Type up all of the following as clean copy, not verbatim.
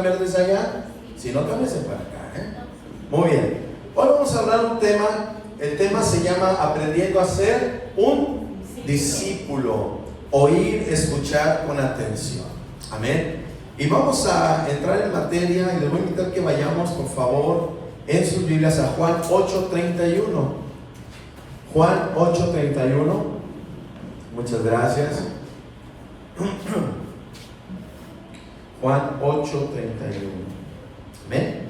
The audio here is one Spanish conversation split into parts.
cambiar desde allá, si no, cámbiense para acá, ¿eh? Muy bien. Hoy vamos a hablar un tema. El tema se llama aprendiendo a ser un discípulo. Oír, escuchar con atención. Amén. Y vamos a entrar en materia y les voy a invitar que vayamos, por favor, en sus Biblias a Juan 8:31. Juan 8:31. Muchas gracias. Juan 8:31. Amén.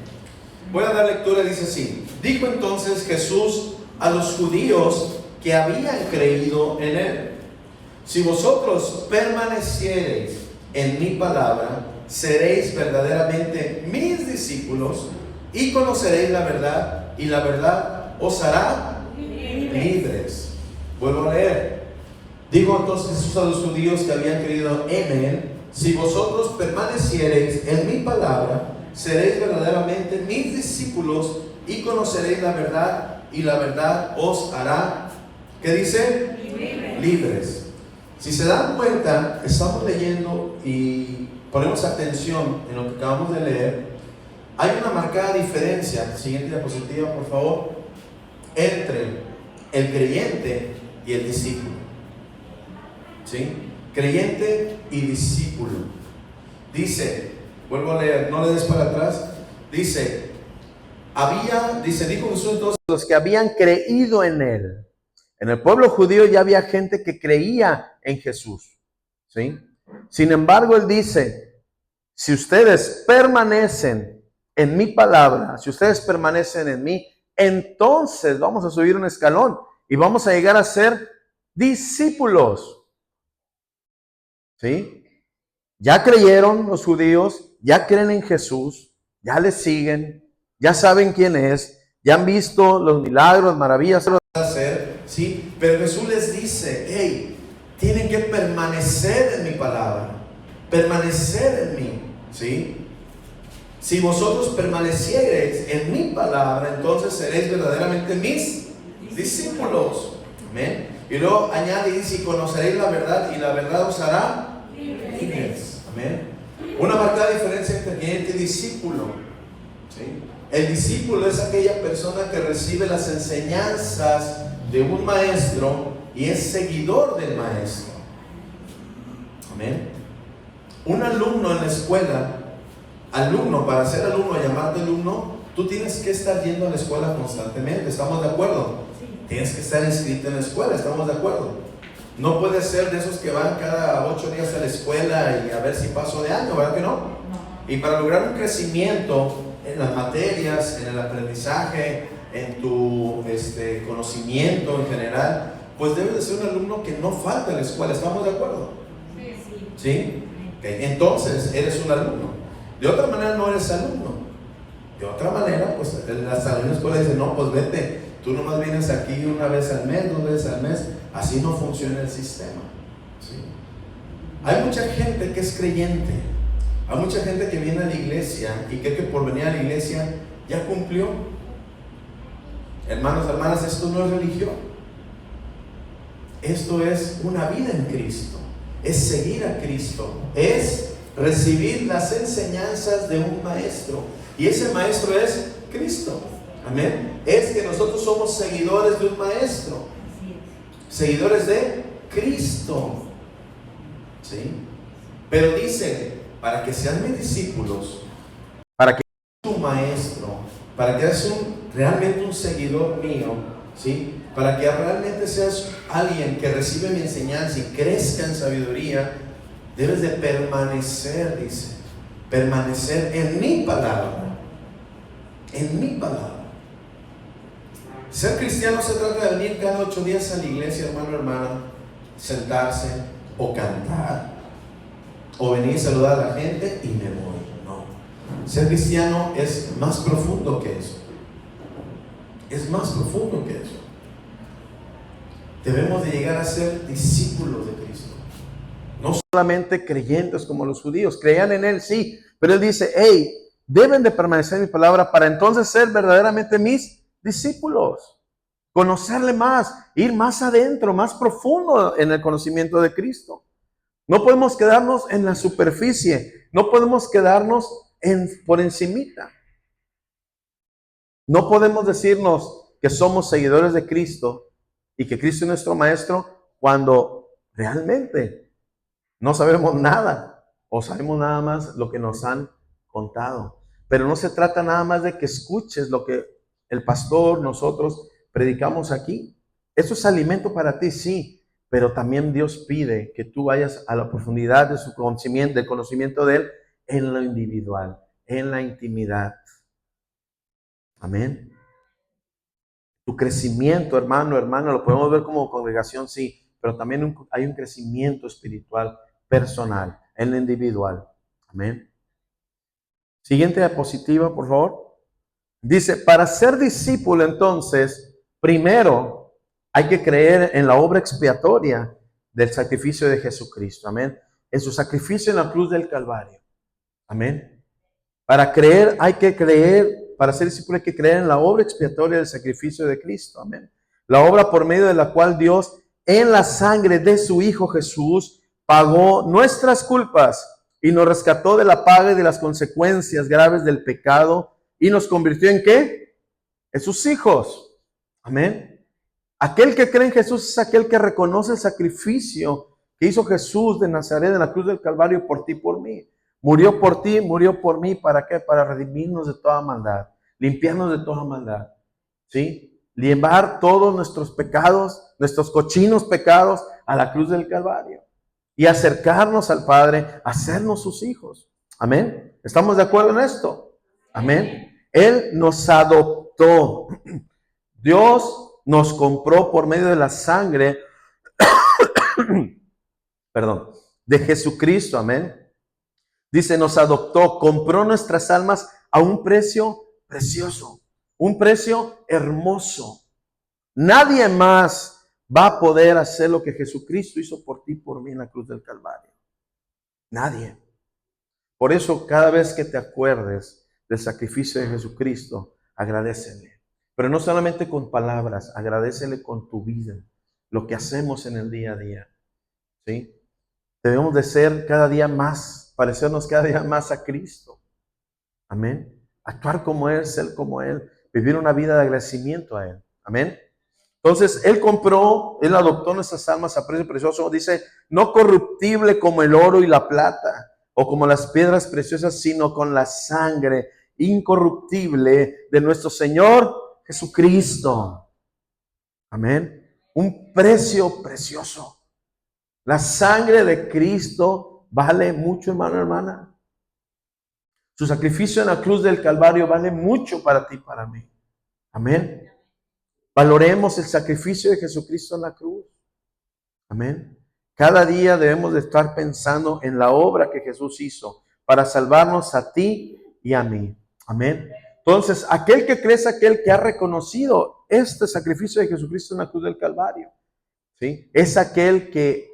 Voy a dar lectura, dice así. Dijo entonces Jesús a los judíos que habían creído en él: si vosotros permaneciereis en mi palabra, seréis verdaderamente mis discípulos y conoceréis la verdad, y la verdad os hará libres. Vuelvo a leer. Dijo entonces Jesús a los judíos que habían creído en él: si vosotros permaneciereis en mi palabra, seréis verdaderamente mis discípulos y conoceréis la verdad, y la verdad os hará, ¿qué dice? Libres. Si se dan cuenta, estamos leyendo y ponemos atención en lo que acabamos de leer. Hay una marcada diferencia, siguiente diapositiva por favor, entre el creyente y el discípulo. ¿Sí? Creyente y discípulo. Dice, vuelvo a leer, no le des para atrás. Dice, dijo Jesús entonces los que habían creído en él. En el pueblo judío ya había gente que creía en Jesús, ¿sí? Sin embargo, él dice, si ustedes permanecen en mi palabra, si ustedes permanecen en mí, entonces vamos a subir un escalón y vamos a llegar a ser discípulos, ¿sí? Ya creyeron los judíos, ya creen en Jesús, ya le siguen, ya saben quién es, ya han visto los milagros, maravillas que va a hacer, ¿sí? Pero Jesús les dice, hey, tienen que permanecer en mi palabra, permanecer en mí, ¿sí? Si vosotros permaneciereis en mi palabra, entonces seréis verdaderamente mis discípulos. Amén. Y luego añade y dice, y conoceréis la verdad, y la verdad os hará libres. Amén. Una marcada diferencia entre creyente y discípulo, ¿sí? El discípulo es aquella persona que recibe las enseñanzas de un maestro y es seguidor del maestro. Amén. Un alumno en la escuela, para ser alumno, llamarte alumno, tú tienes que estar yendo a la escuela constantemente. ¿Estamos de acuerdo? Sí. Tienes que estar inscrito en la escuela. ¿Estamos de acuerdo? No puedes ser de esos que van cada 8 días a la escuela y a ver si paso de año, ¿verdad que no? No. Y para lograr un crecimiento en las materias, en el aprendizaje, en tu conocimiento en general, pues debes de ser un alumno que no falta a la escuela. ¿Estamos de acuerdo? Sí. ¿Sí? Okay. Entonces, eres un alumno. De otra manera no eres alumno. De otra manera, pues las alumnas escuela dicen, no, pues vete, tú nomás vienes aquí una vez al mes, 2 veces al mes. Así no funciona el sistema, ¿sí? Hay mucha gente que es creyente. Hay mucha gente que viene a la iglesia y cree que por venir a la iglesia ya cumplió. Hermanos, hermanas, esto no es religión. Esto es una vida en Cristo. Es seguir a Cristo. Es recibir las enseñanzas de un maestro. Y ese maestro es Cristo. Amén. Es que nosotros somos seguidores de un maestro. Seguidores de Cristo. ¿Sí? Pero dice, para que sean mis discípulos, para que seas tu maestro, para que seas realmente un seguidor mío, ¿sí? Para que realmente seas alguien que recibe mi enseñanza y crezca en sabiduría, debes de permanecer, dice, permanecer en mi palabra, en mi palabra. Ser cristiano se trata de venir cada 8 días a la iglesia, hermano, hermana, sentarse o cantar, o venir a saludar a la gente y me voy. No. Ser cristiano es más profundo que eso. Es más profundo que eso. Debemos de llegar a ser discípulos de Cristo. No solamente creyentes como los judíos, creían en Él, sí, pero Él dice, hey, deben de permanecer en mi palabra para entonces ser verdaderamente mis discípulos, conocerle más, ir más adentro, más profundo en el conocimiento de Cristo. No podemos quedarnos en la superficie, no podemos quedarnos por encimita. No podemos decirnos que somos seguidores de Cristo y que Cristo es nuestro maestro cuando realmente no sabemos nada o sabemos nada más lo que nos han contado. Pero no se trata nada más de que escuches lo que el pastor, nosotros predicamos aquí. Eso es alimento para ti, sí, pero también Dios pide que tú vayas a la profundidad de su conocimiento, del conocimiento de Él en lo individual, en la intimidad. Amén. Tu crecimiento, hermano, hermana, lo podemos ver como congregación, sí, pero también hay un crecimiento espiritual, personal, en lo individual. Amén. Siguiente diapositiva, por favor. Dice, para ser discípulo, entonces, primero hay que creer en la obra expiatoria del sacrificio de Jesucristo. Amén. En su sacrificio en la cruz del Calvario. Amén. Para creer, hay que creer. Para ser discípulo hay que creer en la obra expiatoria del sacrificio de Cristo. Amén. La obra por medio de la cual Dios, en la sangre de su Hijo Jesús, pagó nuestras culpas y nos rescató de la paga y de las consecuencias graves del pecado y nos convirtió en ¿qué? En sus hijos. Amén. Aquel que cree en Jesús es aquel que reconoce el sacrificio que hizo Jesús de Nazaret en la cruz del Calvario por ti y por mí. Murió por ti, murió por mí. ¿Para qué? Para redimirnos de toda maldad, limpiarnos de toda maldad, ¿sí? Llevar todos nuestros pecados, nuestros cochinos pecados a la cruz del Calvario y acercarnos al Padre, hacernos sus hijos. Amén. ¿Estamos de acuerdo en esto? Amén. Él nos adoptó. Dios nos compró por medio de la sangre, perdón, de Jesucristo. Amén. Dice, nos adoptó, compró nuestras almas a un precio precioso, un precio hermoso. Nadie más va a poder hacer lo que Jesucristo hizo por ti y por mí en la cruz del Calvario. Nadie. Por eso, cada vez que te acuerdes del sacrificio de Jesucristo, agradécele. Pero no solamente con palabras, agradécele con tu vida, lo que hacemos en el día a día. ¿Sí? Debemos de ser cada día más, parecernos cada día más a Cristo. Amén. Actuar como Él, ser como Él, vivir una vida de agradecimiento a Él. Amén. Entonces, Él compró, Él adoptó nuestras almas a precio precioso. Dice, no corruptible como el oro y la plata, o como las piedras preciosas, sino con la sangre incorruptible de nuestro Señor Jesucristo. Amén. Un precio precioso. La sangre de Cristo vale mucho, hermano, hermana. Su sacrificio en la cruz del Calvario vale mucho para ti y para mí. Amén. Valoremos el sacrificio de Jesucristo en la cruz. Amén. Cada día debemos de estar pensando en la obra que Jesús hizo para salvarnos a ti y a mí. Amén. Entonces, aquel que cree es aquel que ha reconocido este sacrificio de Jesucristo en la cruz del Calvario. ¿Sí? Es aquel que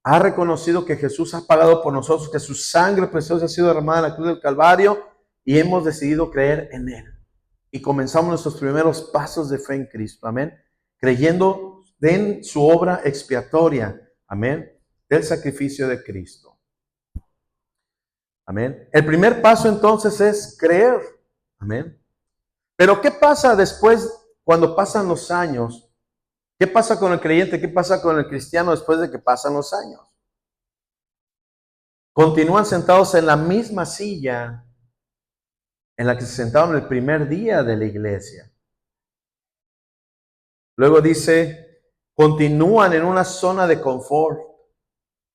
ha reconocido que Jesús ha pagado por nosotros, que su sangre preciosa ha sido derramada en la cruz del Calvario y hemos decidido creer en Él. Y comenzamos nuestros primeros pasos de fe en Cristo. Amén. Creyendo en su obra expiatoria. Amén. Del sacrificio de Cristo. Amén. El primer paso entonces es creer. Amén. Pero ¿qué pasa después cuando pasan los años? ¿Qué pasa con el creyente? ¿Qué pasa con el cristiano después de que pasan los años? Continúan sentados en la misma silla en la que se sentaron el primer día de la iglesia. Luego dice, continúan en una zona de confort,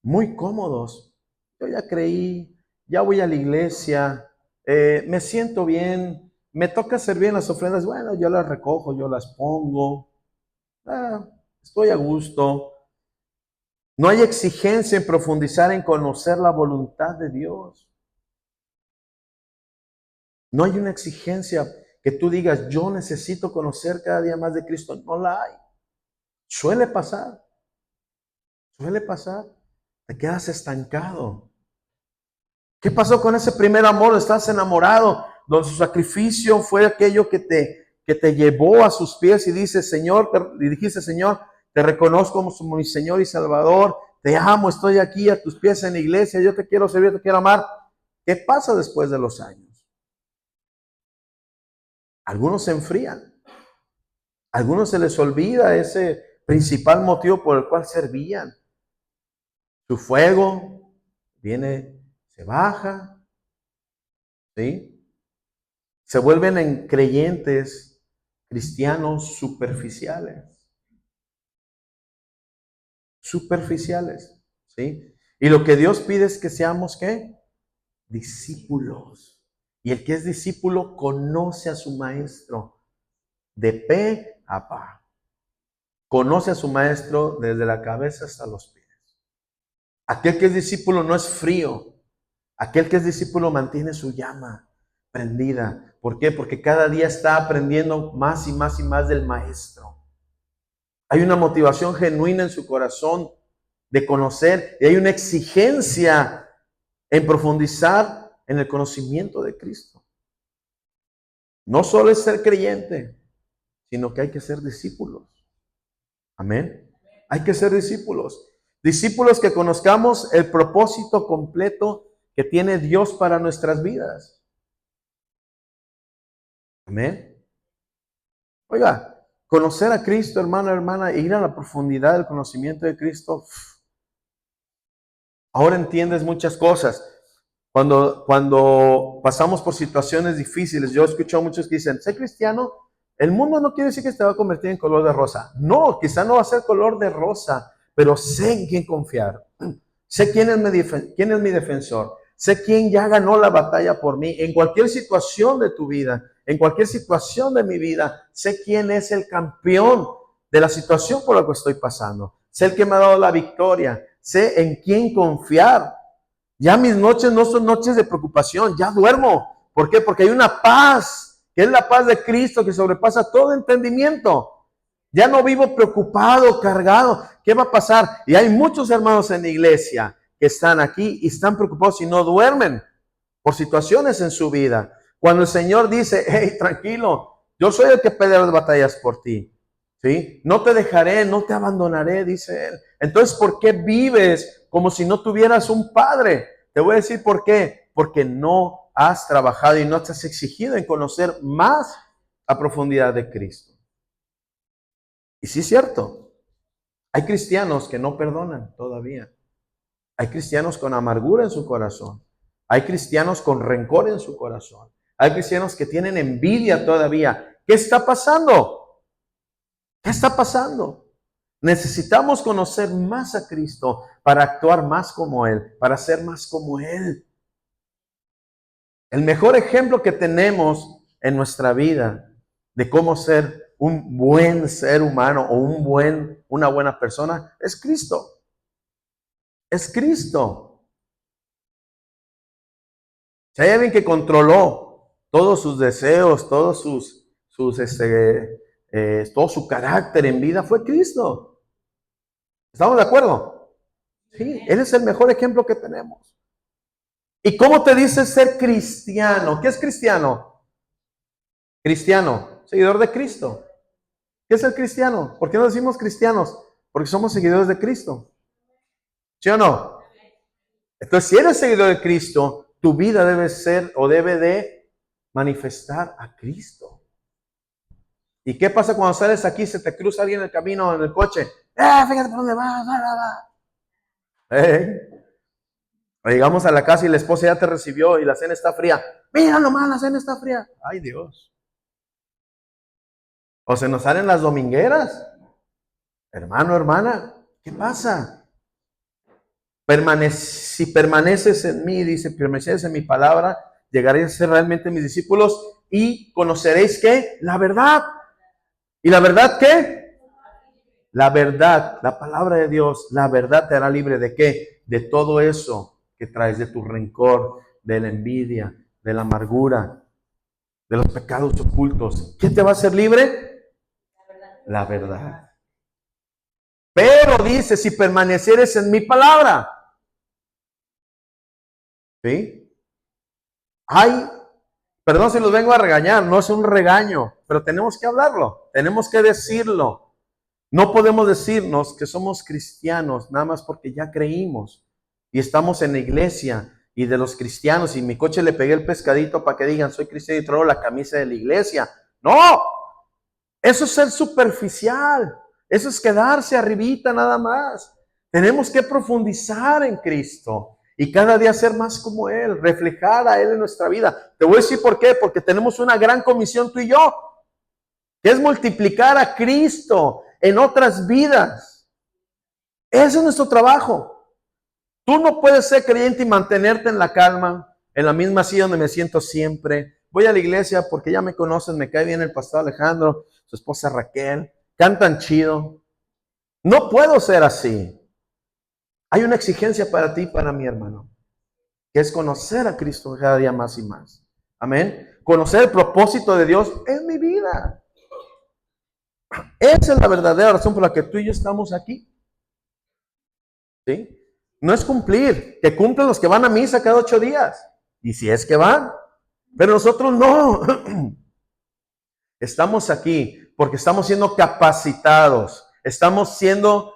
muy cómodos. Yo ya creí, ya voy a la iglesia, me siento bien, me toca servir en las ofrendas, bueno, yo las recojo, yo las pongo, estoy a gusto. No hay exigencia en profundizar en conocer la voluntad de Dios. No hay una exigencia que tú digas, yo necesito conocer cada día más de Cristo. No la hay. Suele pasar. Suele pasar. Te quedas estancado. ¿Qué pasó con ese primer amor? Estás enamorado, donde su sacrificio fue aquello que te llevó a sus pies y dice, Señor, y dijiste, Señor, te reconozco como mi Señor y Salvador. Te amo, estoy aquí a tus pies en la iglesia. Yo te quiero servir, te quiero amar. ¿Qué pasa después de los años? Algunos se enfrían. A algunos se les olvida ese principal motivo por el cual servían. Su fuego viene, se baja, ¿sí? Se vuelven en creyentes cristianos superficiales. Superficiales, ¿sí? Y lo que Dios pide es que seamos, ¿qué? Discípulos. Y el que es discípulo conoce a su maestro de pe a pa. Conoce a su maestro desde la cabeza hasta los pies. Aquel que es discípulo no es frío. Aquel que es discípulo mantiene su llama prendida. ¿Por qué? Porque cada día está aprendiendo más y más y más del maestro. Hay una motivación genuina en su corazón de conocer y hay una exigencia en profundizar en el conocimiento de Cristo. No solo es ser creyente, sino que hay que ser discípulos. Amén. Hay que ser discípulos. Discípulos que conozcamos el propósito completo que tiene Dios para nuestras vidas. Amén. Oiga, conocer a Cristo, hermano, hermana, e ir a la profundidad del conocimiento de Cristo. Ahora entiendes muchas cosas. Cuando pasamos por situaciones difíciles, yo he escuchado a muchos que dicen, sé cristiano, el mundo no quiere decir que te va a convertir en color de rosa. No, quizá no va a ser color de rosa, pero sé en quién confiar. Sé quién es mi defensor. Sé quién ya ganó la batalla por mí. En cualquier situación de tu vida, en cualquier situación de mi vida, sé quién es el campeón de la situación por la que estoy pasando. Sé el que me ha dado la victoria. Sé en quién confiar. Ya mis noches no son noches de preocupación, ya duermo. ¿Por qué? Porque hay una paz, que es la paz de Cristo que sobrepasa todo entendimiento. Ya no vivo preocupado, cargado. ¿Qué va a pasar? Y hay muchos hermanos en la iglesia que están aquí y están preocupados y no duermen por situaciones en su vida. Cuando el Señor dice, hey, tranquilo, yo soy el que pelea las batallas por ti. ¿Sí? No te dejaré, no te abandonaré, dice Él. Entonces, ¿por qué vives como si no tuvieras un padre? Te voy a decir por qué. Porque no has trabajado y no te has exigido en conocer más a profundidad de Cristo. Y sí es cierto, hay cristianos que no perdonan todavía. Hay cristianos con amargura en su corazón. Hay cristianos con rencor en su corazón. Hay cristianos que tienen envidia todavía. ¿Qué está pasando? ¿Qué está pasando? Necesitamos conocer más a Cristo para actuar más como Él, para ser más como Él. El mejor ejemplo que tenemos en nuestra vida de cómo ser un buen ser humano o una buena persona es Cristo. Es Cristo. Si hay alguien que controló todos sus deseos, todo su carácter en vida, fue Cristo. ¿Estamos de acuerdo? Sí, Él es el mejor ejemplo que tenemos. ¿Y cómo te dice ser cristiano? ¿Qué es cristiano? Cristiano, seguidor de Cristo. ¿Qué es el cristiano? ¿Por qué no decimos cristianos? Porque somos seguidores de Cristo. ¿Sí o no? Entonces, si eres seguidor de Cristo, tu vida debe ser o debe de manifestar a Cristo. ¿Y qué pasa cuando sales aquí, se te cruza alguien en el camino, en el coche? Fíjate por dónde vas. Llegamos a la casa y la esposa ya te recibió y la cena está fría. Mira nomás, la cena está fría. Ay, Dios. O se nos salen las domingueras. Hermano, hermana, ¿qué pasa? Si permaneces en mí, dice, permaneces en mi palabra, llegaréis a ser realmente mis discípulos y conoceréis ¿qué? La verdad. ¿Y la verdad qué? La verdad, la palabra de Dios, la verdad te hará libre de ¿qué? De todo eso que traes, de tu rencor, de la envidia, de la amargura, de los pecados ocultos. ¿Qué te va a hacer libre? La verdad. Pero dice, si permanecieres en mi palabra. ¿Sí? Perdón si los vengo a regañar, no es un regaño, pero tenemos que hablarlo, tenemos que decirlo. No podemos decirnos que somos cristianos nada más porque ya creímos y estamos en la iglesia y de los cristianos y mi coche le pegué el pescadito para que digan soy cristiano y traigo la camisa de la iglesia. No, eso es ser superficial. Eso es quedarse arribita nada más. Tenemos que profundizar en Cristo y cada día ser más como Él, reflejar a Él en nuestra vida. Te voy a decir por qué, porque tenemos una gran comisión tú y yo, que es multiplicar a Cristo en otras vidas. Ese es nuestro trabajo. Tú no puedes ser creyente y mantenerte en la calma, en la misma silla donde me siento siempre. Voy a la iglesia porque ya me conocen, me cae bien el pastor Alejandro, su esposa Raquel, cantan chido. No puedo ser así. Hay una exigencia para ti y para mi hermano, que es conocer a Cristo cada día más y más. Amén. Conocer el propósito de Dios en mi vida. Esa es la verdadera razón por la que tú y yo estamos aquí. ¿Sí? No es cumplir, que cumplen los que van a misa cada 8 días. Y si es que van, pero nosotros no. Estamos aquí porque estamos siendo capacitados, estamos siendo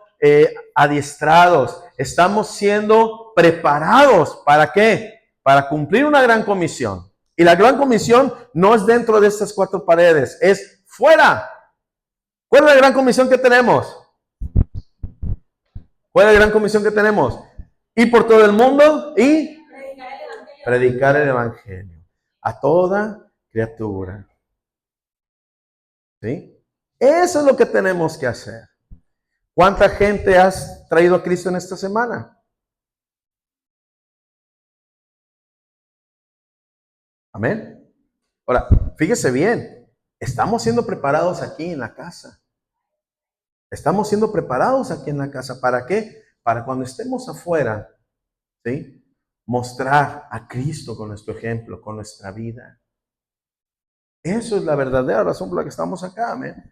adiestrados, estamos siendo preparados. ¿Para qué? Para cumplir una gran comisión. Y la gran comisión no es dentro de estas 4 paredes, es fuera. ¿Cuál es la gran comisión que tenemos? ¿Cuál es la gran comisión que tenemos? Ir por todo el mundo y predicar el evangelio a toda criatura. ¿Sí? Eso es lo que tenemos que hacer. ¿Cuánta gente has traído a Cristo en esta semana? Amén. Ahora, fíjese bien, estamos siendo preparados aquí en la casa. Estamos siendo preparados aquí en la casa. ¿Para qué? Para cuando estemos afuera, ¿sí? Mostrar a Cristo con nuestro ejemplo, con nuestra vida. Eso es la verdadera razón por la que estamos acá, amén.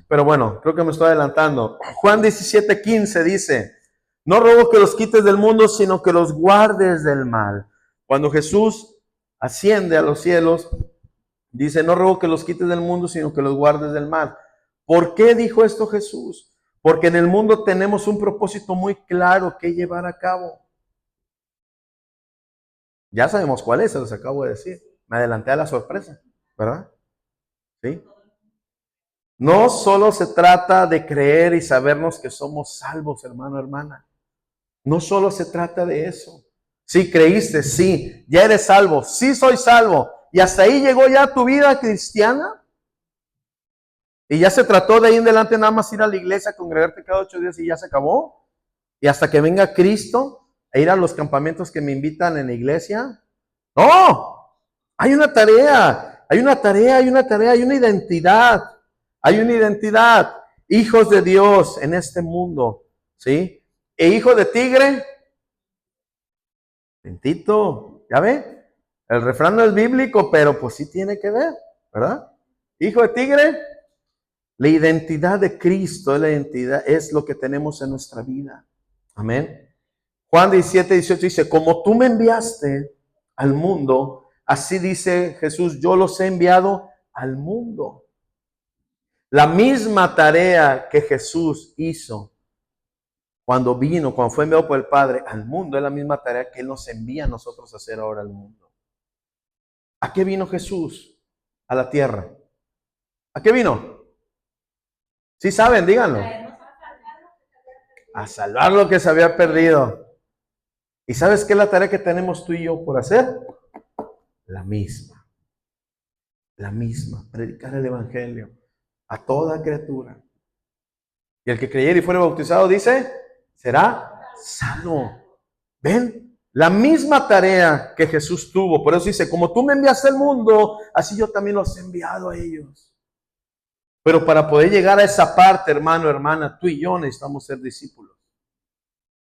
Pero bueno, creo que me estoy adelantando. Juan 17:15 dice, no ruego que los quites del mundo, sino que los guardes del mal. Cuando Jesús asciende a los cielos, dice, no ruego que los quites del mundo, sino que los guardes del mal. ¿Por qué dijo esto Jesús? Porque en el mundo tenemos un propósito muy claro que llevar a cabo. Ya sabemos cuál es, se los acabo de decir. Me adelanté a la sorpresa, ¿verdad? ¿Sí? No solo se trata de creer y sabernos que somos salvos, hermano, hermana. No solo se trata de eso. Sí, creíste, sí, ya eres salvo, sí soy salvo. Y hasta ahí llegó ya tu vida cristiana. Y ya se trató de ahí en adelante nada más ir a la iglesia, congregarte cada 8 días y ya se acabó. Y hasta que venga Cristo e ir a los campamentos que me invitan en la iglesia. No, hay una tarea, hay una tarea, hay una tarea, hay una identidad. Hay una identidad. Hijos de Dios en este mundo, ¿sí? E hijo de tigre, lentito, ¿ya ve? El refrán no es bíblico, pero pues sí tiene que ver, ¿verdad? Hijo de tigre, la identidad de Cristo es la identidad, es lo que tenemos en nuestra vida. Amén. Juan 17:18 dice, como tú me enviaste al mundo, así dice Jesús, yo los he enviado al mundo. La misma tarea que Jesús hizo cuando vino, cuando fue enviado por el Padre al mundo, es la misma tarea que Él nos envía a nosotros a hacer ahora al mundo. ¿A qué vino Jesús a la tierra? ¿A qué vino? ¿Sí saben? Díganlo. A salvar lo que se había perdido. ¿Y sabes qué es la tarea que tenemos tú y yo por hacer? La misma. La misma. Predicar el Evangelio a toda criatura. Y el que creyere y fuere bautizado, dice, será salvo. ¿Ven? La misma tarea que Jesús tuvo. Por eso dice, como tú me enviaste al mundo, así yo también los he enviado a ellos. Pero para poder llegar a esa parte, hermano, hermana, tú y yo necesitamos ser discípulos.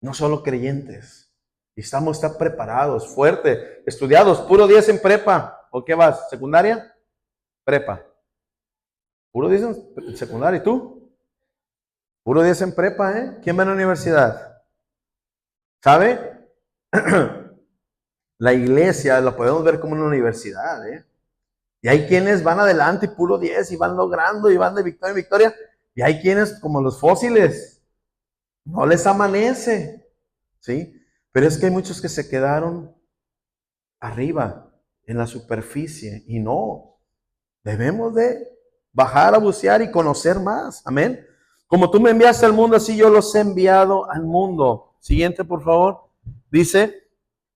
No solo creyentes. Necesitamos estar preparados, fuertes, estudiados. Puro 10 en prepa. ¿O qué vas? ¿Secundaria? Prepa. Puro 10 en secundaria. ¿Y tú? Puro 10 en prepa, ¿eh? ¿Quién va a la universidad? ¿Sabe? La iglesia la podemos ver como una universidad, ¿eh? Y hay quienes van adelante y puro 10 y van logrando y van de victoria en victoria. Y hay quienes como los fósiles, no les amanece, ¿sí? Pero es que hay muchos que se quedaron arriba, en la superficie. Y no, debemos de bajar a bucear y conocer más. Amén. Como tú me enviaste al mundo, así yo los he enviado al mundo. Siguiente, por favor. Dice,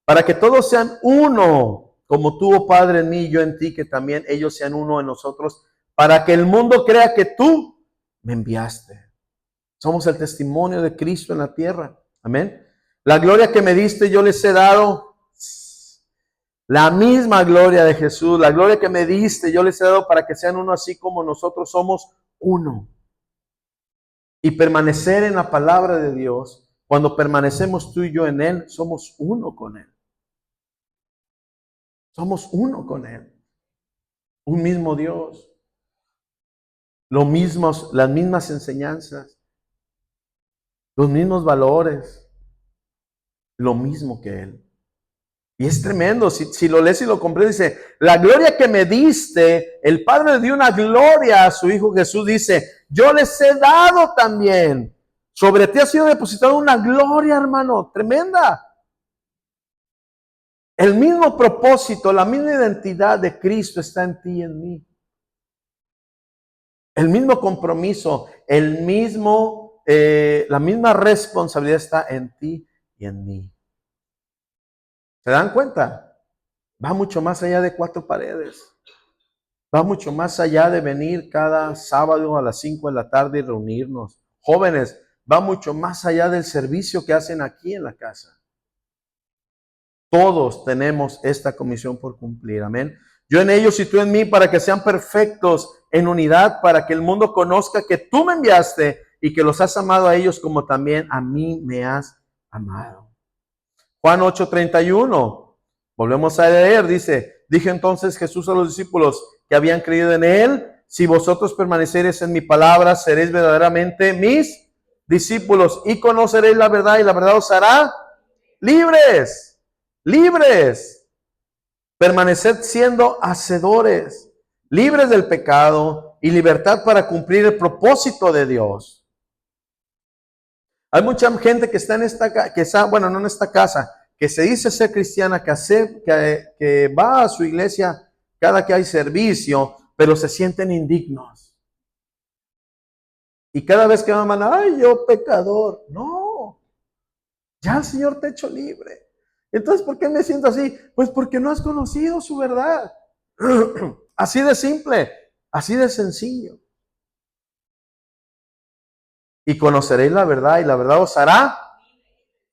para que todos sean uno, como tú, oh Padre, en mí y yo en ti, que también ellos sean uno en nosotros, para que el mundo crea que tú me enviaste. Somos el testimonio de Cristo en la tierra. Amén. La gloria que me diste yo les he dado. La misma gloria de Jesús, la gloria que me diste, yo les he dado para que sean uno así como nosotros somos uno. Y permanecer en la palabra de Dios, cuando permanecemos tú y yo en Él, somos uno con Él. Somos uno con Él. Un mismo Dios. Las mismas enseñanzas, los mismos valores, lo mismo que Él. Y es tremendo, si lo lees y lo comprendes, dice, la gloria que me diste, el Padre le dio una gloria a su Hijo Jesús, dice, yo les he dado también, sobre ti ha sido depositada una gloria, hermano, tremenda. El mismo propósito, la misma identidad de Cristo está en ti y en mí. El mismo compromiso, la misma responsabilidad está en ti y en mí. ¿Se dan cuenta? Va mucho más allá de 4 paredes. Va mucho más allá de venir cada sábado a las 5 de la tarde y reunirnos. Jóvenes, va mucho más allá del servicio que hacen aquí en la casa. Todos tenemos esta comisión por cumplir. Amén. Yo en ellos y tú en mí, para que sean perfectos en unidad, para que el mundo conozca que tú me enviaste y que los has amado a ellos como también a mí me has amado. Juan 8:31. Volvemos a leer, dice, dije entonces Jesús a los discípulos que habían creído en Él, si vosotros permaneceréis en mi palabra, seréis verdaderamente mis discípulos y conoceréis la verdad y la verdad os hará libres, libres. Permaneced siendo hacedores, libres del pecado y libertad para cumplir el propósito de Dios. Hay mucha gente que está en no en esta casa, que se dice ser cristiana, que va a su iglesia cada que hay servicio, pero se sienten indignos. Y cada vez que van, ay, yo pecador. No, ya el Señor te ha hecho libre. Entonces, ¿por qué me siento así? Pues porque no has conocido su verdad. Así de simple, así de sencillo. Y conoceréis la verdad y la verdad os hará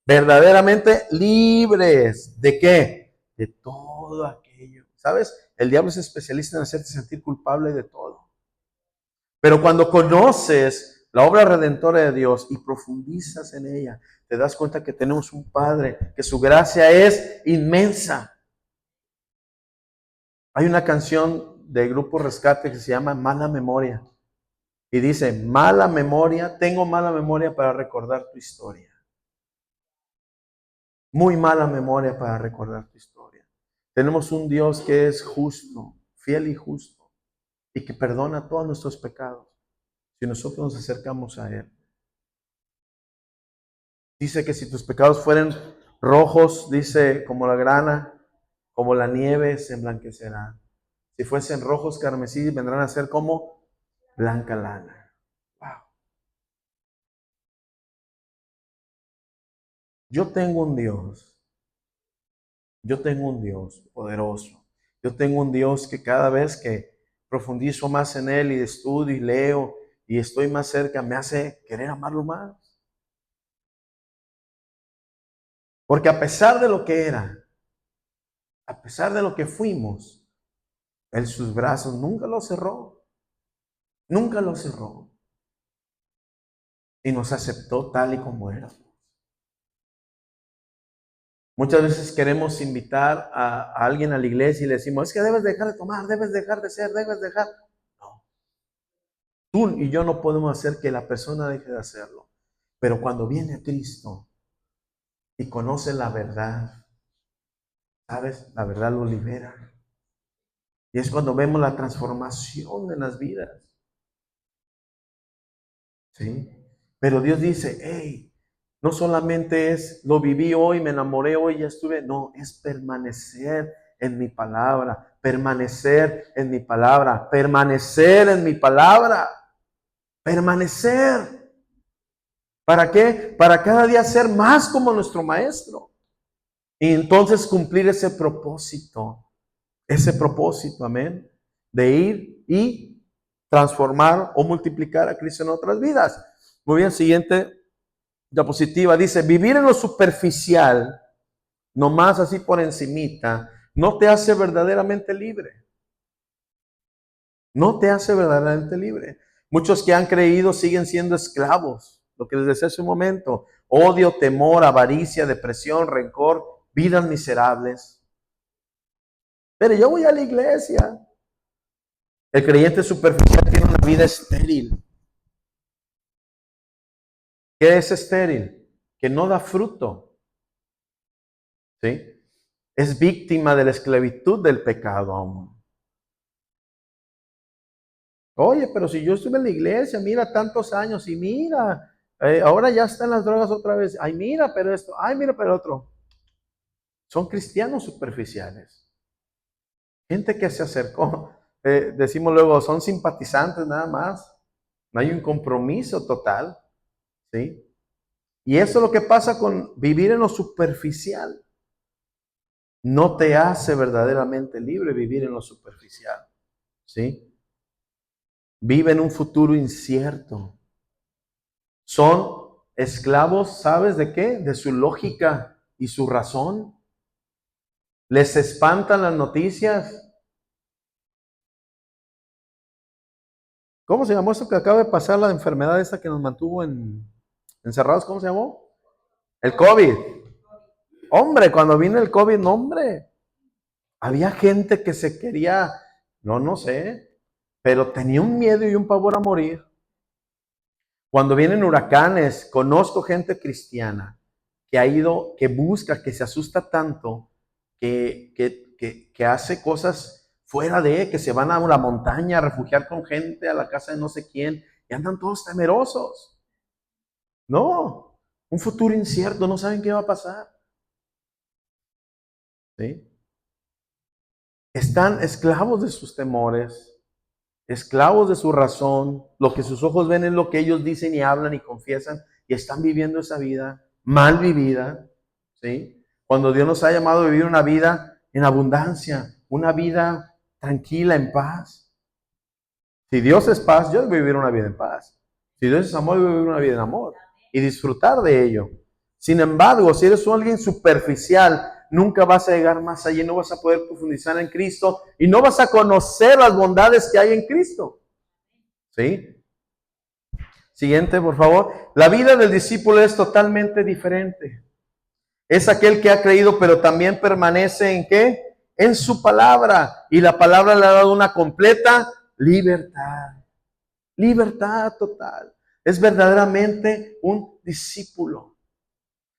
verdaderamente libres. ¿De qué? De todo aquello. ¿Sabes? El diablo es especialista en hacerte sentir culpable de todo. Pero cuando conoces la obra redentora de Dios y profundizas en ella, te das cuenta que tenemos un Padre, que su gracia es inmensa. Hay una canción del grupo Rescate que se llama Mala Memoria. Y dice, mala memoria, tengo mala memoria para recordar tu historia. Muy mala memoria para recordar tu historia. Tenemos un Dios que es justo, fiel y justo, y que perdona todos nuestros pecados si nosotros nos acercamos a Él. Dice que si tus pecados fueren rojos, dice, como la grana, como la nieve, se emblanquecerán. Si fuesen rojos carmesí, vendrán a ser como blanca lana. Wow. Yo tengo un Dios poderoso. Yo tengo un Dios que cada vez que profundizo más en Él y estudio y leo y estoy más cerca, me hace querer amarlo más. Porque a pesar de lo que era, a pesar de lo que fuimos, Él sus brazos nunca los cerró. Nunca los cerró. Y nos aceptó tal y como éramos. Muchas veces queremos invitar a alguien a la iglesia y le decimos, es que debes dejar de tomar, debes dejar de ser, debes dejar. No. Tú y yo no podemos hacer que la persona deje de hacerlo. Pero cuando viene Cristo y conoce la verdad, ¿sabes? La verdad lo libera. Y es cuando vemos la transformación en las vidas. ¿Sí? Pero Dios dice, hey, no solamente es, lo viví hoy, me enamoré hoy, ya estuve. No, es permanecer en mi palabra, permanecer en mi palabra, permanecer en mi palabra, permanecer. ¿Para qué? Para cada día ser más como nuestro Maestro. Y entonces cumplir ese propósito, amén, de ir y transformar o multiplicar a Cristo en otras vidas. Muy bien, siguiente diapositiva, dice, vivir en lo superficial, nomás así por encimita, no te hace verdaderamente libre. No te hace verdaderamente libre. Muchos que han creído siguen siendo esclavos. Lo que les decía hace un momento, odio, temor, avaricia, depresión, rencor, vidas miserables. Pero yo voy a la iglesia. El creyente superficial tiene una vida estéril. ¿Qué es estéril? Que no da fruto. ¿Sí? Es víctima de la esclavitud del pecado aún. Oye, pero si yo estuve en la iglesia, mira, tantos años, y mira, ahora ya están las drogas otra vez. Ay, mira, pero esto, ay, mira, pero otro. Son cristianos superficiales. Gente que se acercó, decimos luego, son simpatizantes nada más. No hay un compromiso total. ¿Sí? Y eso es lo que pasa con vivir en lo superficial. No te hace verdaderamente libre vivir en lo superficial. ¿Sí? Vive en un futuro incierto. Son esclavos, ¿sabes de qué? De su lógica y su razón. Les espantan las noticias. ¿Cómo se llamó esto que acaba de pasar, la enfermedad esta que nos mantuvo encerrados? ¿Cómo se llamó? El COVID. Hombre, cuando vino el COVID, no, hombre. Había gente que se quería, no sé, pero tenía un miedo y un pavor a morir. Cuando vienen huracanes, conozco gente cristiana que ha ido, que busca, que se asusta tanto, que hace cosas fuera de, que se van a una montaña a refugiar con gente, a la casa de no sé quién, y andan todos temerosos. No, un futuro incierto, no saben qué va a pasar. ¿Sí? Están esclavos de sus temores, esclavos de su razón. Lo que sus ojos ven es lo que ellos dicen y hablan y confiesan, y están viviendo esa vida mal vivida. ¿Sí? Cuando Dios nos ha llamado a vivir una vida en abundancia, una vida tranquila, en paz. Si Dios es paz, yo debo vivir una vida en paz. Si Dios es amor, yo debo vivir una vida en amor y disfrutar de ello. Sin embargo, si eres alguien superficial, nunca vas a llegar más allá, no vas a poder profundizar en Cristo y no vas a conocer las bondades que hay en Cristo. ¿Sí? Siguiente, por favor. La vida del discípulo es totalmente diferente. Es aquel que ha creído, pero también permanece ¿en qué? En su palabra. Y la palabra le ha dado una completa libertad. Libertad total. Es verdaderamente un discípulo.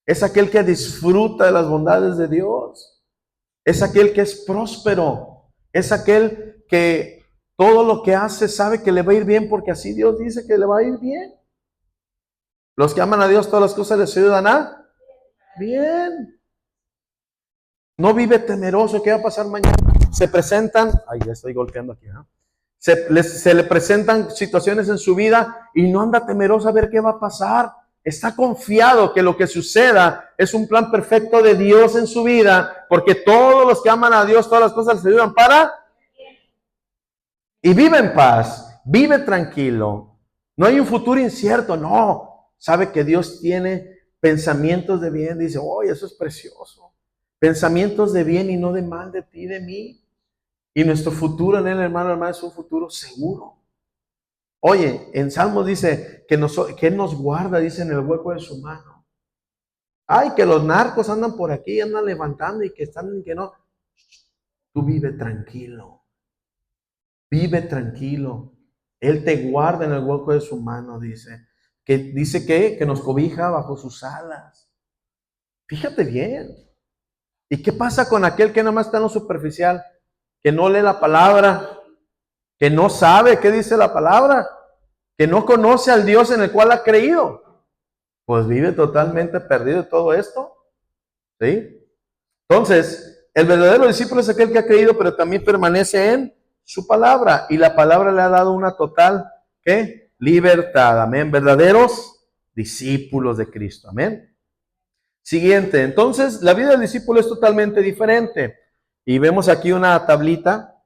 Es aquel que disfruta de las bondades de Dios. Es aquel que es próspero. Es aquel que todo lo que hace sabe que le va a ir bien porque así Dios dice que le va a ir bien. Los que aman a Dios, todas las cosas les ayudan a bien. No vive temeroso, ¿qué va a pasar mañana? Se presentan, ay, ya estoy golpeando aquí, ¿no? Se le presentan situaciones en su vida y no anda temeroso a ver qué va a pasar. Está confiado que lo que suceda es un plan perfecto de Dios en su vida, porque todos los que aman a Dios, todas las cosas les ayudan para y vive en paz, vive tranquilo. No hay un futuro incierto, no. Sabe que Dios tiene pensamientos de bien, dice, oye, eso es precioso. Pensamientos de bien y no de mal de ti, de mí. Y nuestro futuro en él, hermano, es un futuro seguro. Oye, en Salmos dice que él nos guarda, dice, en el hueco de su mano. Ay, que los narcos andan por aquí, andan levantando y que están, que no. Tú vive tranquilo. Vive tranquilo. Él te guarda en el hueco de su mano, dice. Que dice que nos cobija bajo sus alas. Fíjate bien. ¿Y qué pasa con aquel que nada más está en lo superficial? Que no lee la palabra, que no sabe qué dice la palabra, que no conoce al Dios en el cual ha creído. Pues vive totalmente perdido de todo esto. ¿Sí? Entonces, El verdadero discípulo es aquel que ha creído, pero también permanece en su palabra. Y la palabra le ha dado una total, ¿qué? Libertad. Amén. Verdaderos discípulos de Cristo. Amén. Siguiente. Entonces, la vida del discípulo es totalmente diferente. Y vemos aquí una tablita.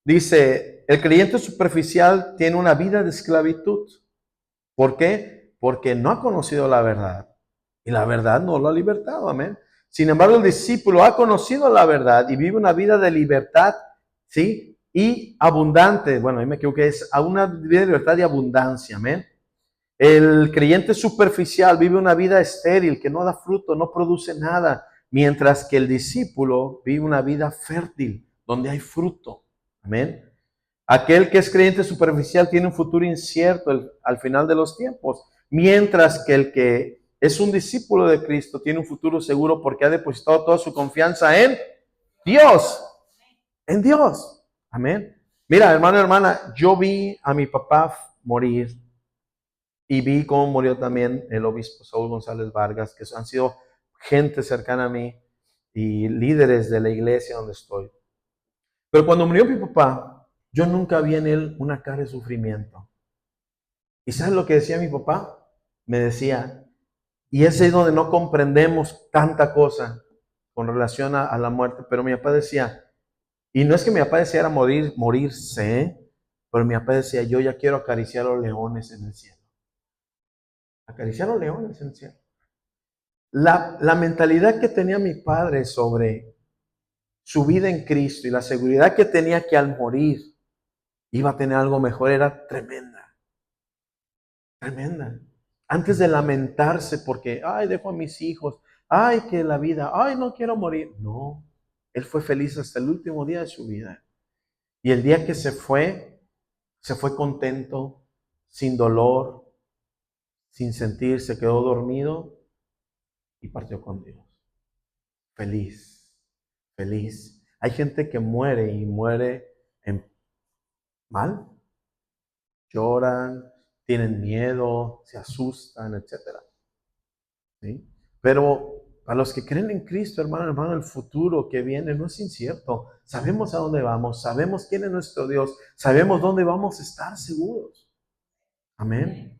Dice, el creyente superficial tiene una vida de esclavitud. ¿Por qué? Porque no ha conocido la verdad. Y la verdad no lo ha libertado. Amén. Sin embargo, el discípulo ha conocido la verdad y vive una vida de libertad, ¿sí? Y abundante. Bueno, ahí me equivoqué, es una vida de libertad y abundancia. Amén. El creyente superficial vive una vida estéril, que no da fruto, no produce nada. Mientras que el discípulo vive una vida fértil, donde hay fruto. Amén. Aquel que es creyente superficial tiene un futuro incierto al final de los tiempos. Mientras que el que es un discípulo de Cristo tiene un futuro seguro porque ha depositado toda su confianza en Dios. En Dios. Amén. Mira, hermano y hermana, yo vi a mi papá morir y vi cómo murió también el obispo Saúl González Vargas, que han sido gente cercana a mí y líderes de la iglesia donde estoy. Pero cuando murió mi papá, yo nunca vi en él una cara de sufrimiento. ¿Y sabes lo que decía mi papá? Me decía, y es ahí donde no comprendemos tanta cosa con relación a la muerte, pero mi papá decía, y no es que mi papá deseara morirse, pero mi papá decía, yo ya quiero acariciar a los leones en el cielo. Acariciar a los leones en el cielo. La mentalidad que tenía mi padre sobre su vida en Cristo y la seguridad que tenía que al morir iba a tener algo mejor era tremenda. Tremenda. Antes de lamentarse porque, ay, dejo a mis hijos, ay, que la vida, ay, no quiero morir. No, él fue feliz hasta el último día de su vida. Y el día que se fue contento, sin dolor, sin sentir, se quedó dormido y partió con Dios. Feliz, feliz. Hay gente que muere y muere mal. Lloran, tienen miedo, se asustan, etc. ¿Sí? Pero para los que creen en Cristo, hermano, el futuro que viene no es incierto. Sabemos a dónde vamos, sabemos quién es nuestro Dios, sabemos dónde vamos a estar seguros. Amén.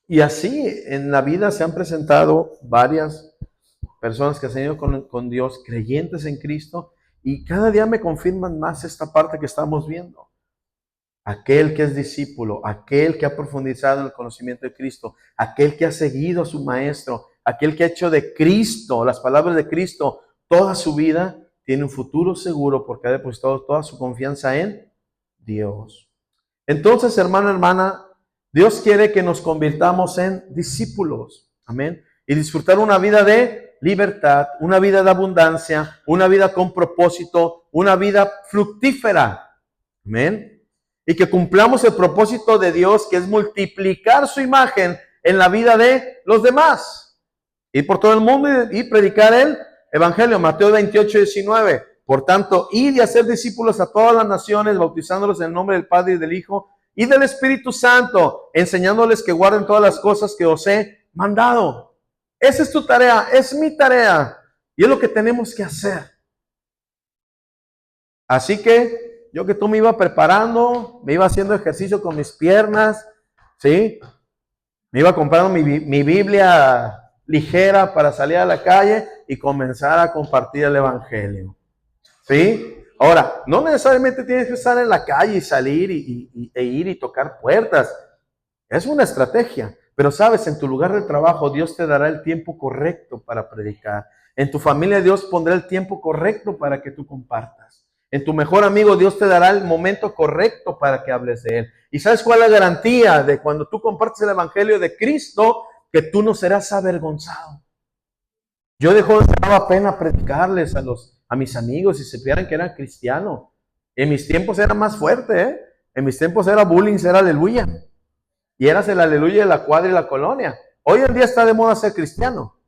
Y así en la vida se han presentado varias personas que se han ido con Dios, creyentes en Cristo, y cada día me confirman más esta parte que estamos viendo. Aquel que es discípulo, aquel que ha profundizado en el conocimiento de Cristo, aquel que ha seguido a su maestro, aquel que ha hecho de Cristo, las palabras de Cristo, toda su vida, tiene un futuro seguro porque ha depositado toda su confianza en Dios. Entonces, hermano, hermana, Dios quiere que nos convirtamos en discípulos. Amén. Y disfrutar una vida de libertad, una vida de abundancia, una vida con propósito, una vida fructífera. Amén. Y que cumplamos el propósito de Dios, que es multiplicar su imagen en la vida de los demás. Ir por todo el mundo y predicar el Evangelio. Mateo 28:19. Por tanto, id y hacer discípulos a todas las naciones, bautizándolos en el nombre del Padre y del Hijo y del Espíritu Santo, enseñándoles que guarden todas las cosas que os he mandado. Esa es tu tarea, es mi tarea. Y es lo que tenemos que hacer. Así que yo que tú me iba preparando, me iba haciendo ejercicio con mis piernas, ¿sí? Me iba comprando mi Biblia ligera para salir a la calle y comenzar a compartir el Evangelio, ¿sí? Ahora, no necesariamente tienes que estar en la calle y salir e ir y tocar puertas. Es una estrategia, pero sabes, en tu lugar de trabajo Dios te dará el tiempo correcto para predicar. En tu familia Dios pondrá el tiempo correcto para que tú compartas. En tu mejor amigo Dios te dará el momento correcto para que hables de Él. ¿Y sabes cuál es la garantía de cuando tú compartes el Evangelio de Cristo? Que tú no serás avergonzado. Yo me daba pena predicarles a mis amigos y se supieran que eran cristianos. En mis tiempos era más fuerte, ¿eh? En mis tiempos era bullying, era aleluya. Y eras el aleluya de la cuadra y la colonia. Hoy en día está de moda ser cristiano.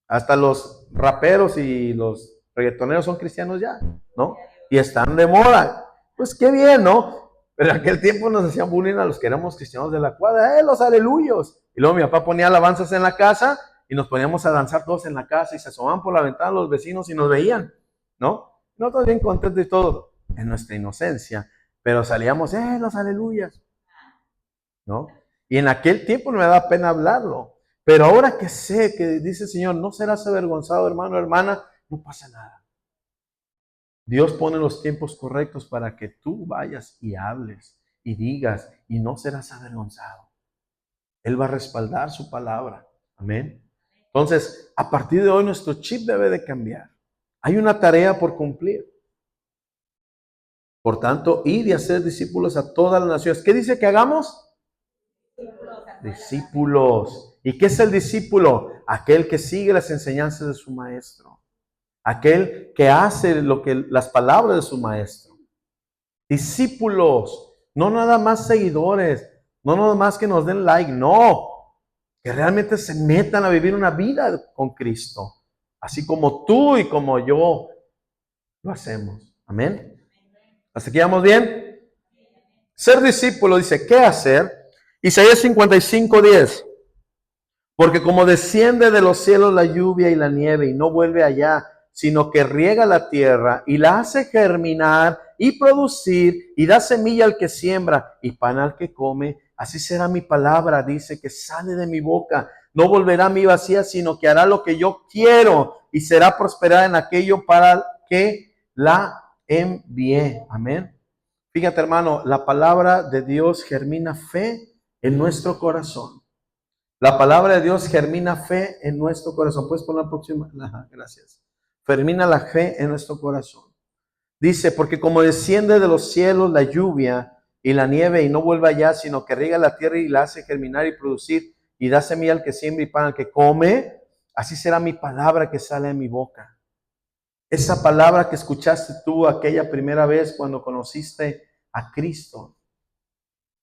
Hasta los raperos y los reggaetoneros son cristianos ya, ¿no? Y están de moda. Pues qué bien, ¿no? Pero en aquel tiempo nos hacían bullying a los que éramos cristianos de la cuadra. Los aleluyos! Y luego mi papá ponía alabanzas en la casa y nos poníamos a danzar todos en la casa y se asomaban por la ventana los vecinos y nos veían, ¿no? Nosotros bien contentos y todo, en nuestra inocencia, pero salíamos, los aleluyas, ¿no? Y en aquel tiempo no me da pena hablarlo, pero ahora que sé que dice el Señor, no serás avergonzado, hermano, hermana, no pasa nada. Dios pone los tiempos correctos para que tú vayas y hables y digas y no serás avergonzado. Él va a respaldar su palabra. Amén. Entonces, a partir de hoy nuestro chip debe de cambiar. Hay una tarea por cumplir. Por tanto, ir y hacer discípulos a todas las naciones. ¿Qué dice que hagamos? Discípulos. ¿Y qué es el discípulo? Aquel que sigue las enseñanzas de su maestro. Aquel que hace las palabras de su maestro. Discípulos. No nada más seguidores. No nada más que nos den like. No. Que realmente se metan a vivir una vida con Cristo. Así como tú y como yo lo hacemos. Amén. ¿Hasta aquí vamos bien? Ser discípulo dice, ¿qué hacer? Isaías 55:10. Porque como desciende de los cielos la lluvia y la nieve y no vuelve allá, sino que riega la tierra y la hace germinar y producir y da semilla al que siembra y pan al que come, así será mi palabra, dice, que sale de mi boca. No volverá a mí vacía, sino que hará lo que yo quiero y será prosperada en aquello para que la envié. Amén. Fíjate, hermano, la palabra de Dios germina fe en nuestro corazón. La palabra de Dios germina fe en nuestro corazón. ¿Puedes poner la próxima? Gracias. Germina la fe en nuestro corazón. Dice, porque como desciende de los cielos la lluvia y la nieve y no vuelve allá, sino que riega la tierra y la hace germinar y producir y da semilla al que siembra y pan al que come, así será mi palabra que sale de mi boca. Esa palabra que escuchaste tú aquella primera vez cuando conociste a Cristo,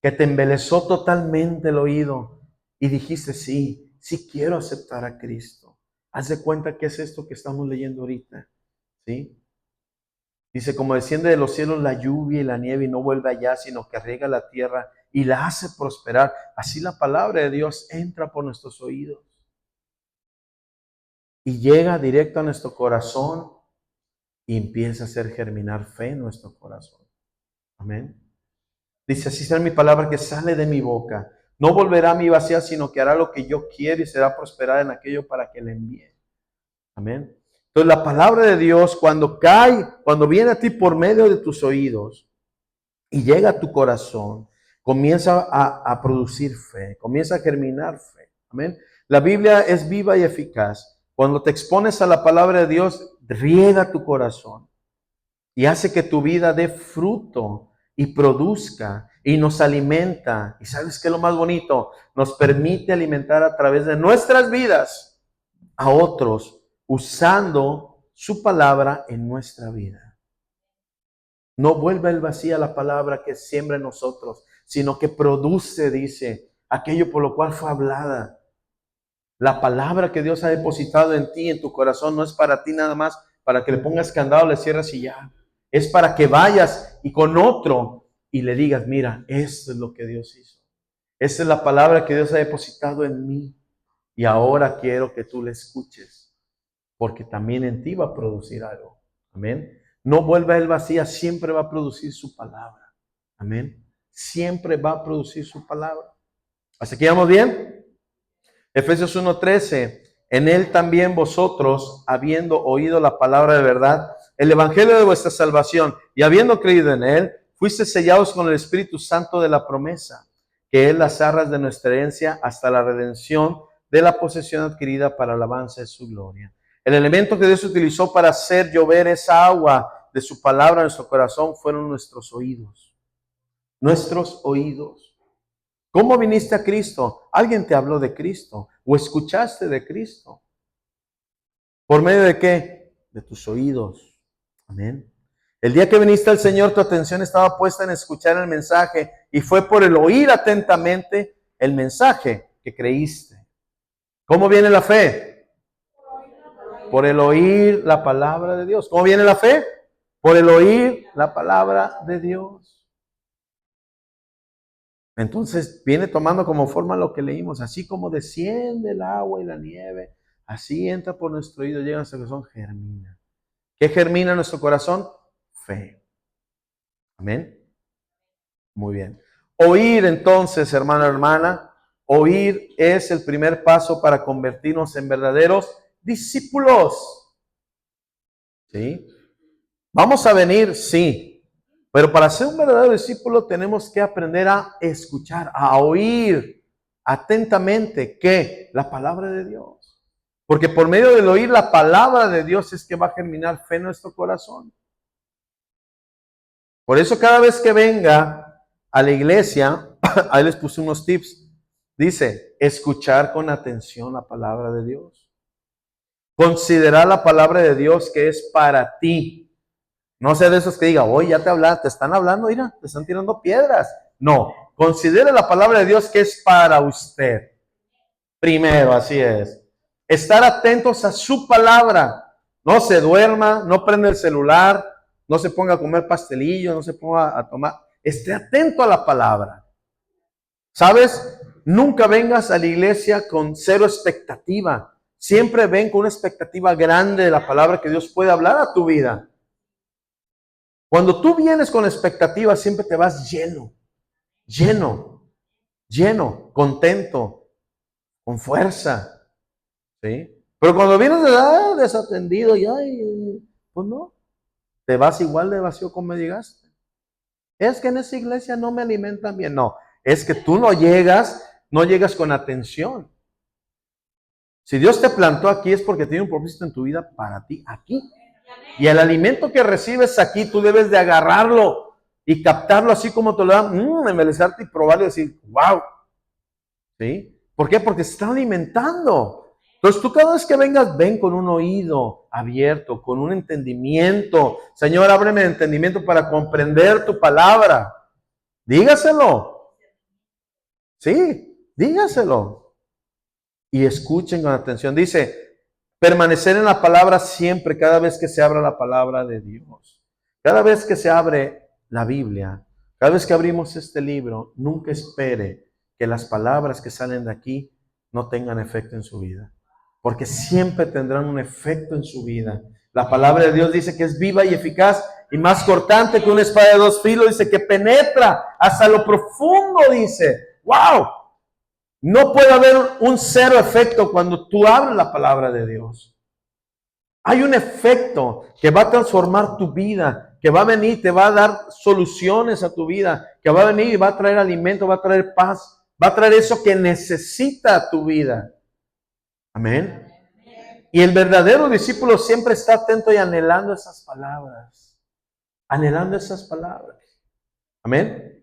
que te embelezó totalmente el oído y dijiste, sí quiero aceptar a Cristo. Haz de cuenta que es esto que estamos leyendo ahorita, ¿sí? Dice, como desciende de los cielos la lluvia y la nieve y no vuelve allá, sino que riega la tierra y la hace prosperar. Así la palabra de Dios entra por nuestros oídos y llega directo a nuestro corazón y empieza a hacer germinar fe en nuestro corazón. Amén. Dice, así será mi palabra que sale de mi boca. No volverá a mí vacía, sino que hará lo que yo quiero y será prosperada en aquello para que le envíe. Amén. Entonces la palabra de Dios cuando cae, cuando viene a ti por medio de tus oídos y llega a tu corazón, comienza a producir fe, comienza a germinar fe. Amén. La Biblia es viva y eficaz. Cuando te expones a la palabra de Dios, riega tu corazón y hace que tu vida dé fruto y produzca y nos alimenta. ¿Y sabes qué es lo más bonito? Nos permite alimentar a través de nuestras vidas a otros usando su palabra en nuestra vida. No vuelve el vacío a la palabra que siembra en nosotros, sino que produce, dice, aquello por lo cual fue hablada. La palabra que Dios ha depositado en ti, en tu corazón, no es para ti nada más, para que le pongas candado, le cierres y ya. Es para que vayas y con otro y le digas, mira, esto es lo que Dios hizo. Esa es la palabra que Dios ha depositado en mí. Y ahora quiero que tú le escuches, porque también en ti va a producir algo. Amén. No vuelva él vacía, siempre va a producir su palabra. Amén. Siempre va a producir su palabra. ¿Hasta aquí vamos bien? Efesios 1:13. En él también vosotros, habiendo oído la palabra de verdad, el evangelio de vuestra salvación, y habiendo creído en él, fuiste sellados con el Espíritu Santo de la promesa, que es las arras de nuestra herencia hasta la redención de la posesión adquirida para alabanza de su gloria. El elemento que Dios utilizó para hacer llover esa agua de su palabra en nuestro corazón fueron nuestros oídos. Nuestros oídos. ¿Cómo viniste a Cristo? ¿Alguien te habló de Cristo? ¿O escuchaste de Cristo? ¿Por medio de qué? De tus oídos. Amén. El día que viniste al Señor, tu atención estaba puesta en escuchar el mensaje y fue por el oír atentamente el mensaje que creíste. ¿Cómo viene la fe? Por el oír la palabra de Dios. ¿Cómo viene la fe? Por el oír la palabra de Dios. Entonces viene tomando como forma lo que leímos, así como desciende el agua y la nieve, así entra por nuestro oído, llega a nuestro corazón, germina. ¿Qué germina en nuestro corazón? Fe. Amén. Muy bien. Oír entonces, hermano, hermana, oír es el primer paso para convertirnos en verdaderos discípulos. ¿Sí? Vamos a venir, sí, pero para ser un verdadero discípulo tenemos que aprender a escuchar, a oír atentamente, ¿qué? La palabra de Dios. Porque por medio del oír la palabra de Dios es que va a germinar fe en nuestro corazón. Por eso cada vez que venga a la iglesia, ahí les puse unos tips. Dice, escuchar con atención la palabra de Dios. Considerar la palabra de Dios que es para ti. No sea de esos que diga, oye, ya te hablan, te están hablando, mira, te están tirando piedras. No, considere la palabra de Dios que es para usted. Primero, así es. Estar atentos a su palabra. No se duerma, no prenda el celular, no se ponga a comer pastelillo, no se ponga a tomar. Esté atento a la palabra. ¿Sabes? Nunca vengas a la iglesia con cero expectativa. Siempre ven con una expectativa grande de la palabra que Dios puede hablar a tu vida. Cuando tú vienes con expectativa, siempre te vas lleno, contento, con fuerza, ¿sí? Pero cuando vienes desatendido, pues no, te vas igual de vacío como me llegaste. Es que en esa iglesia no me alimentan bien. No, es que tú no llegas con atención. Si Dios te plantó aquí es porque tiene un propósito en tu vida para ti aquí. Y el alimento que recibes aquí, tú debes de agarrarlo y captarlo así como te lo dan, embelezarte y probarlo y decir, wow. ¿Sí? ¿Por qué? Porque se están alimentando. Entonces tú cada vez que vengas, ven con un oído abierto, con un entendimiento. Señor, ábreme el entendimiento para comprender tu palabra. Dígaselo. Sí, dígaselo. Y escuchen con atención. Dice, permanecer en la palabra siempre, cada vez que se abra la palabra de Dios. Cada vez que se abre la Biblia, cada vez que abrimos este libro, nunca espere que las palabras que salen de aquí no tengan efecto en su vida. Porque siempre tendrán un efecto en su vida. La palabra de Dios dice que es viva y eficaz y más cortante que una espada de dos filos. Dice que penetra hasta lo profundo, dice. ¡Wow! No puede haber un cero efecto cuando tú abres la palabra de Dios. Hay un efecto que va a transformar tu vida, que va a venir, te va a dar soluciones a tu vida, que va a venir y va a traer alimento, va a traer paz, va a traer eso que necesita tu vida. Amén. Y el verdadero discípulo siempre está atento y anhelando esas palabras. Anhelando esas palabras. Amén.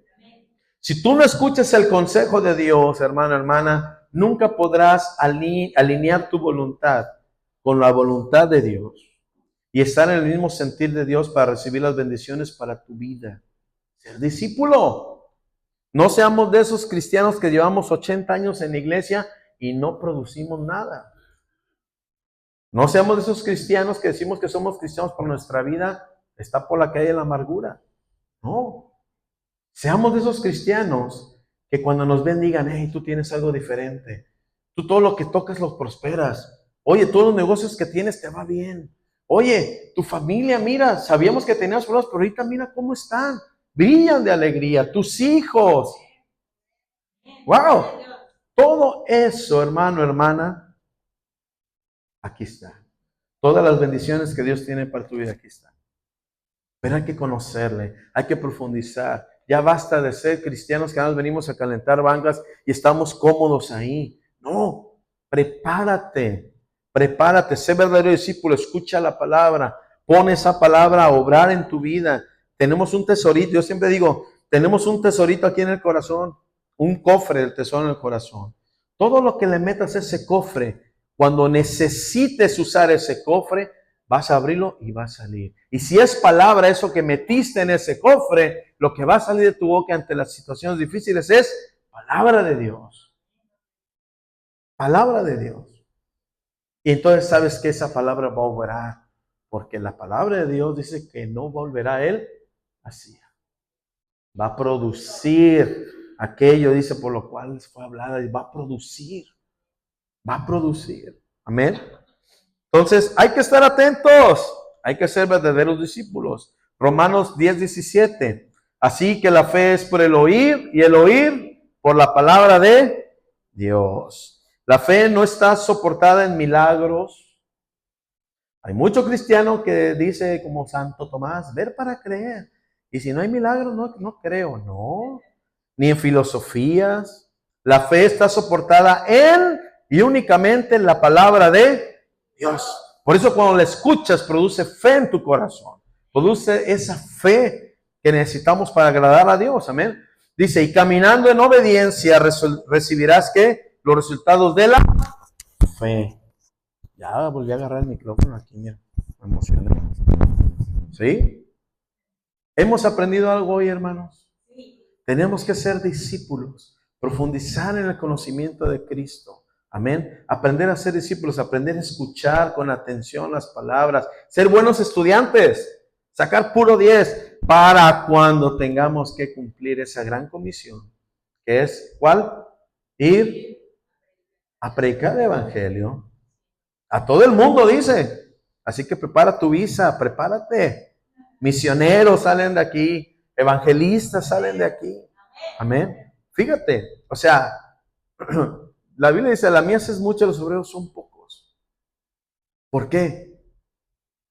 Si tú no escuchas el consejo de Dios, hermano, hermana, nunca podrás alinear tu voluntad con la voluntad de Dios y estar en el mismo sentir de Dios para recibir las bendiciones para tu vida. Ser discípulo. No seamos de esos cristianos que llevamos 80 años en la iglesia y no producimos nada. No seamos de esos cristianos que decimos que somos cristianos, por nuestra vida está por la calle de la amargura. No. Seamos de esos cristianos que cuando nos ven digan, hey, tú tienes algo diferente. Tú todo lo que tocas lo prosperas. Oye, todos los negocios que tienes te va bien. Oye, tu familia, mira, sabíamos que tenías problemas, pero ahorita mira cómo están. Brillan de alegría. Tus hijos. Wow. Todo eso, hermano, hermana, aquí está. Todas las bendiciones que Dios tiene para tu vida, aquí están. Pero hay que conocerle, hay que profundizar. Ya basta de ser cristianos que nos venimos a calentar bancas y estamos cómodos ahí. No, prepárate, sé verdadero discípulo, escucha la palabra, pon esa palabra a obrar en tu vida. Tenemos un tesorito, yo siempre digo, tenemos un tesorito aquí en el corazón, un cofre del tesoro en el corazón. Todo lo que le metas a ese cofre, cuando necesites usar ese cofre, vas a abrirlo y va a salir. Y si es palabra, eso que metiste en ese cofre, lo que va a salir de tu boca ante las situaciones difíciles es palabra de Dios. Palabra de Dios. Y entonces sabes que esa palabra va a obrar. Porque la palabra de Dios dice que no volverá a él vacía. Va a producir aquello, dice, por lo cual les fue hablada y va a producir. Va a producir. Amén. Entonces, hay que estar atentos. Hay que ser verdaderos discípulos. Romanos 10:17. Así que la fe es por el oír y el oír por la palabra de Dios. La fe no está soportada en milagros. Hay mucho cristiano que dice como Santo Tomás, ver para creer. Y si no hay milagros, no creo. No. Ni en filosofías. La fe está soportada en y únicamente en la palabra de Dios. Por eso cuando la escuchas, produce fe en tu corazón. Produce esa fe que necesitamos para agradar a Dios. Amén. Dice, y caminando en obediencia recibirás, ¿qué? Los resultados de la fe. Ya volví a agarrar el micrófono aquí, mira. Me emocioné. ¿Sí? ¿Hemos aprendido algo hoy, hermanos? Tenemos que ser discípulos, profundizar en el conocimiento de Cristo. Amén. Aprender a ser discípulos, aprender a escuchar con atención las palabras, ser buenos estudiantes, sacar puro 10 para cuando tengamos que cumplir esa gran comisión, que es, ¿cuál? Ir a predicar el evangelio a todo el mundo, dice. Así que prepara tu visa, prepárate. Misioneros salen de aquí, evangelistas salen de aquí. Amén. Fíjate, o sea, la Biblia dice, la mies es mucha, los obreros son pocos. ¿Por qué?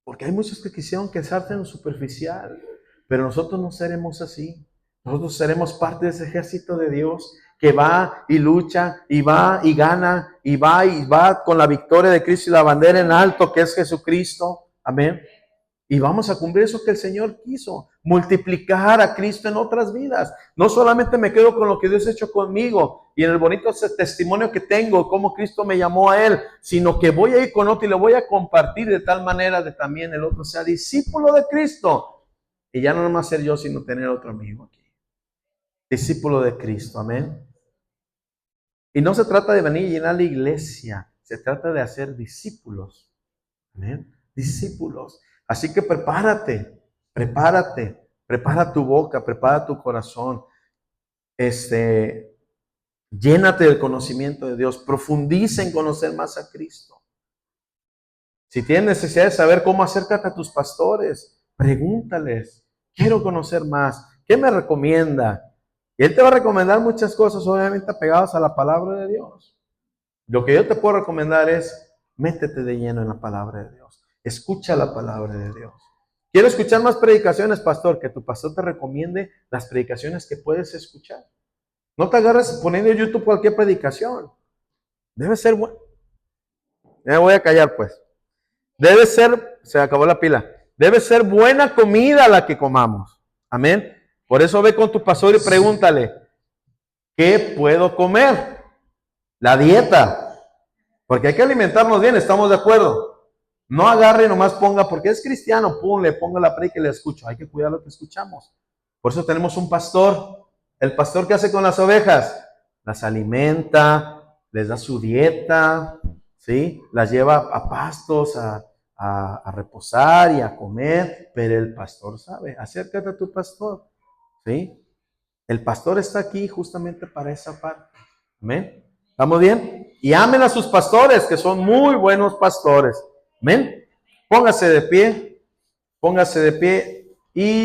Porque hay muchos que quisieron quedarse en lo superficial, pero nosotros no seremos así. Nosotros seremos parte de ese ejército de Dios que va y lucha y va y gana y va con la victoria de Cristo y la bandera en alto que es Jesucristo. Amén. Y vamos a cumplir eso que el Señor quiso, multiplicar a Cristo en otras vidas. No solamente me quedo con lo que Dios ha hecho conmigo y en el bonito testimonio que tengo, cómo Cristo me llamó a Él, sino que voy a ir con otro y le voy a compartir de tal manera de también el otro sea discípulo de Cristo. Y ya no nomás ser yo, sino tener otro amigo aquí. Discípulo de Cristo, amén. Y no se trata de venir y llenar la iglesia, se trata de hacer discípulos. Amén. Discípulos. Así que prepárate, prepara tu boca, prepara tu corazón. Llénate del conocimiento de Dios, profundiza en conocer más a Cristo. Si tienes necesidad de saber cómo, acércate a tus pastores, pregúntales, quiero conocer más, ¿qué me recomienda? Y Él te va a recomendar muchas cosas, obviamente apegadas a la palabra de Dios. Lo que yo te puedo recomendar es, métete de lleno en la palabra de Dios. Escucha la palabra de Dios. Quiero escuchar más predicaciones, pastor, que tu pastor te recomiende las predicaciones que puedes escuchar. No te agarres poniendo en YouTube cualquier predicación. Debe ser bueno. Ya me voy a callar, pues. Debe ser, se acabó la pila. Debe ser buena comida la que comamos. Amén. Por eso ve con tu pastor y pregúntale, ¿qué puedo comer? La dieta. Porque hay que alimentarnos bien, ¿estamos de acuerdo? No agarre y nomás ponga, porque es cristiano, le ponga la predica y le escucho. Hay que cuidar lo que escuchamos. Por eso tenemos un pastor. El pastor, ¿qué hace con las ovejas? Las alimenta, les da su dieta, ¿sí? Las lleva a pastos, a reposar y a comer. Pero el pastor sabe. Acércate a tu pastor, ¿sí? El pastor está aquí justamente para esa parte. ¿Amén? ¿Estamos bien? Y amen a sus pastores, que son muy buenos pastores. Amén. Póngase de pie y